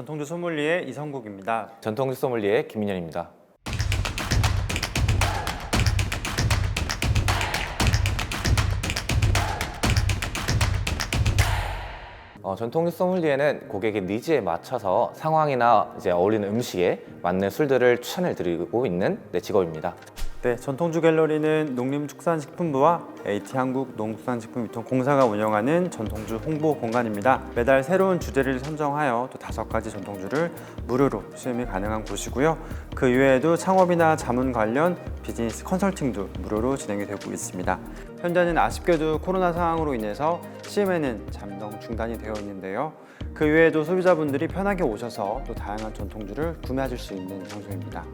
전통주 소믈리에 이성국입니다. 전통주 소믈리에 김민현입니다. 전통주 소믈리에는 고객의 니즈에 맞춰서 상황이나 어울리는 음식에 맞는 술들을 추천해 드리고 있는 직업입니다. 네, 전통주 갤러리는 농림축산식품부와 AT한국 농수산식품유통공사가 운영하는 전통주 홍보 공간입니다. 매달 새로운 주제를 선정하여 또 5가지 전통주를 무료로 시음이 가능한 곳이고요. 그 이외에도 창업이나 자문 관련 비즈니스 컨설팅도 무료로 진행이 되고 있습니다. 현재는 아쉽게도 코로나 상황으로 인해서 시음회는 잠정 중단이 되어 있는데요. 그 외에도 소비자분들이 편하게 오셔서 또 다양한 전통주를 구매하실 수 있는 장소입니다.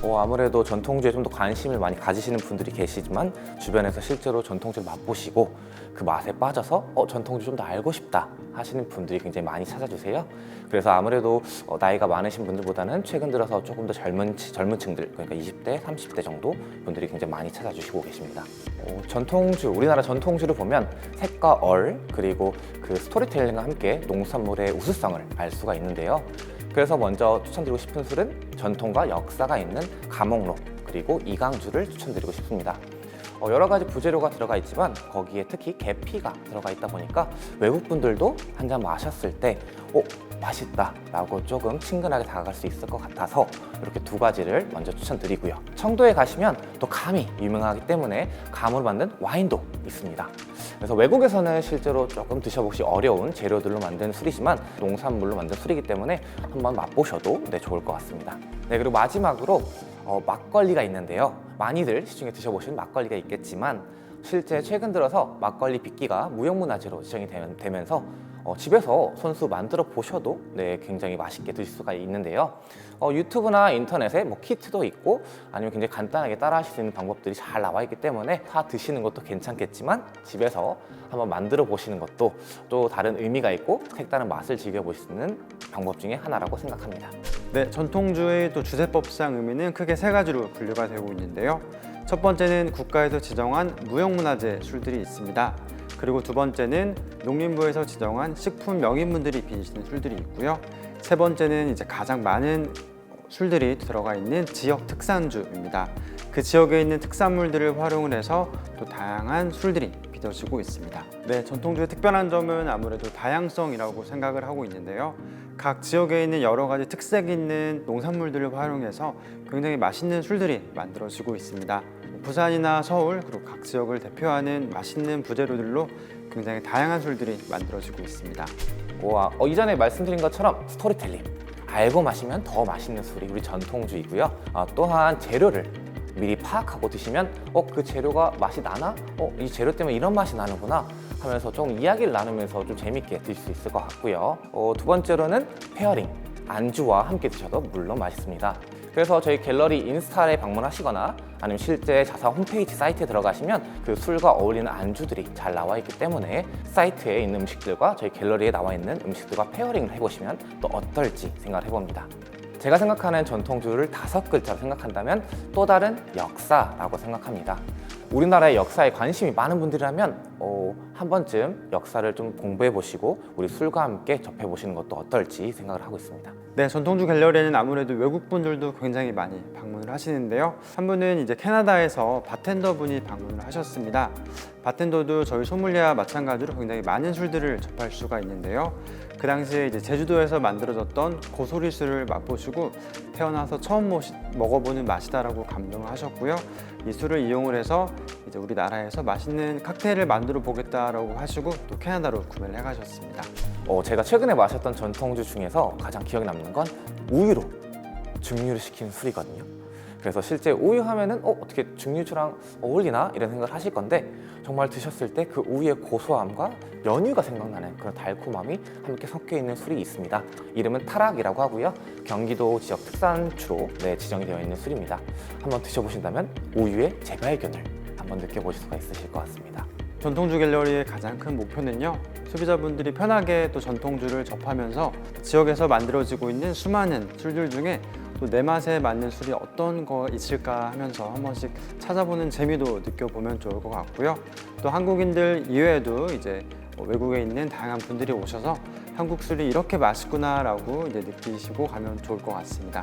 아무래도 전통주에 좀 더 관심을 많이 가지시는 분들이 계시지만 주변에서 실제로 전통주를 맛보시고 그 맛에 빠져서 전통주 좀 더 알고 싶다 하시는 분들이 굉장히 많이 찾아주세요. 그래서 아무래도 나이가 많으신 분들보다는 최근 들어서 조금 더 젊은 층들, 그러니까 20대, 30대 정도 분들이 굉장히 많이 찾아주시고 계십니다. 전통주, 우리나라 전통주를 보면 색과 얼, 그리고 그 스토리텔링과 함께 농산물의 우수성을 알 수가 있는데요. 그래서 먼저 추천드리고 싶은 술은 전통과 역사가 있는 가목록 그리고 이강주를 추천드리고 싶습니다. 여러 가지 부재료가 들어가 있지만 거기에 특히 계피가 들어가 있다 보니까 외국 분들도 한 잔 마셨을 때 맛있다 라고 조금 친근하게 다가갈 수 있을 것 같아서 이렇게 2가지를 먼저 추천드리고요. 청도에 가시면 또 감이 유명하기 때문에 감으로 만든 와인도 있습니다. 그래서 외국에서는 실제로 조금 드셔보기 어려운 재료들로 만든 술이지만 농산물로 만든 술이기 때문에 한번 맛보셔도 좋을 것 같습니다. 그리고 마지막으로 막걸리가 있는데요. 많이들 시중에 드셔보신 막걸리가 있겠지만 실제 최근 들어서 막걸리 빚기가 무형문화재로 지정이 되면서 집에서 손수 만들어 보셔도 굉장히 맛있게 드실 수가 있는데요. 유튜브나 인터넷에 키트도 있고 아니면 굉장히 간단하게 따라 하실 수 있는 방법들이 잘 나와 있기 때문에 다 드시는 것도 괜찮겠지만 집에서 한번 만들어 보시는 것도 또 다른 의미가 있고 색다른 맛을 즐겨보실 수 있는 방법 중에 하나라고 생각합니다. 네, 전통주의 또 주세법상 의미는 크게 3가지로 분류가 되고 있는데요. 첫 번째는 국가에서 지정한 무형문화재 술들이 있습니다. 그리고 2번째는 농림부에서 지정한 식품 명인분들이 빚으시는 술들이 있고요. 3번째는 가장 많은 술들이 들어가 있는 지역 특산주입니다. 그 지역에 있는 특산물들을 활용을 해서 또 다양한 술들이 빚어지고 있습니다. 네, 전통주의 특별한 점은 아무래도 다양성이라고 생각을 하고 있는데요. 각 지역에 있는 여러 가지 특색 있는 농산물들을 활용해서 굉장히 맛있는 술들이 만들어지고 있습니다. 부산이나 서울 그리고 각 지역을 대표하는 맛있는 부재료들로 굉장히 다양한 술들이 만들어지고 있습니다. 이전에 말씀드린 것처럼 스토리텔링, 알고 마시면 더 맛있는 술이 우리 전통주이고요. 또한 재료를 미리 파악하고 드시면 그 재료가 맛이 나나? 이 재료 때문에 이런 맛이 나는구나 하면서 좀 이야기를 나누면서 좀 재밌게 드실 수 있을 것 같고요. 2번째로는 페어링, 안주와 함께 드셔도 물론 맛있습니다. 그래서 저희 갤러리 인스타에 방문하시거나 아니면 실제 자사 홈페이지 사이트에 들어가시면 그 술과 어울리는 안주들이 잘 나와 있기 때문에 사이트에 있는 음식들과 저희 갤러리에 나와 있는 음식들과 페어링을 해보시면 또 어떨지 생각을 해봅니다. 제가 생각하는 전통주를 5글자로 생각한다면 또 다른 역사라고 생각합니다. 우리나라의 역사에 관심이 많은 분들이라면 한 번쯤 역사를 좀 공부해 보시고 우리 술과 함께 접해 보시는 것도 어떨지 생각을 하고 있습니다. 네, 전통주 갤러리에는 아무래도 외국 분들도 굉장히 많이 방문을 하시는데요. 한 분은 캐나다에서 바텐더 분이 방문을 하셨습니다. 바텐더도 저희 소믈리에와 마찬가지로 굉장히 많은 술들을 접할 수가 있는데요. 그 당시에 제주도에서 만들어졌던 고소리 술을 맛보시고 태어나서 처음 먹어보는 맛이다라고 감동을 하셨고요. 이 술을 이용을 해서 우리나라에서 맛있는 칵테일을 만들어 보겠다라고 하시고 또 캐나다로 구매를 해가셨습니다. 제가 최근에 마셨던 전통주 중에서 가장 기억에 남는 건 우유로 증류를 시킨 술이거든요. 그래서 실제 우유 하면은 어떻게 증류주랑 어울리나 이런 생각을 하실 건데 정말 드셨을 때 그 우유의 고소함과 연유가 생각나는 그런 달콤함이 함께 섞여 있는 술이 있습니다. 이름은 타락이라고 하고요. 경기도 지역 특산주로 지정이 되어 있는 술입니다. 한번 드셔보신다면 우유의 재발견을 한번 느껴보실 수가 있으실 것 같습니다. 전통주 갤러리의 가장 큰 목표는요, 소비자분들이 편하게 또 전통주를 접하면서 지역에서 만들어지고 있는 수많은 술들 중에 또 내 맛에 맞는 술이 어떤 거 있을까 하면서 한 번씩 찾아보는 재미도 느껴보면 좋을 것 같고요. 또 한국인들 이외에도 외국에 있는 다양한 분들이 오셔서 한국 술이 이렇게 맛있구나라고 이제 느끼시고 가면 좋을 것 같습니다.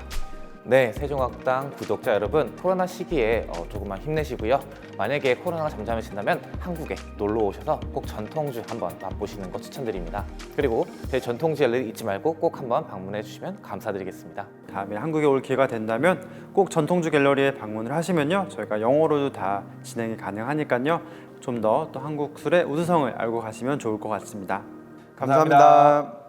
네, 세종학당 구독자 여러분, 코로나 시기에 조금만 힘내시고요. 만약에 코로나가 잠잠해진다면 한국에 놀러 오셔서 꼭 전통주 한번 맛보시는 거 추천드립니다. 그리고 저희 전통주 갤러리 잊지 말고 꼭 한번 방문해 주시면 감사드리겠습니다. 다음에 한국에 올 기회가 된다면 꼭 전통주 갤러리에 방문을 하시면요, 저희가 영어로도 다 진행이 가능하니까요, 좀 더 또 한국 술의 우수성을 알고 가시면 좋을 것 같습니다. 감사합니다.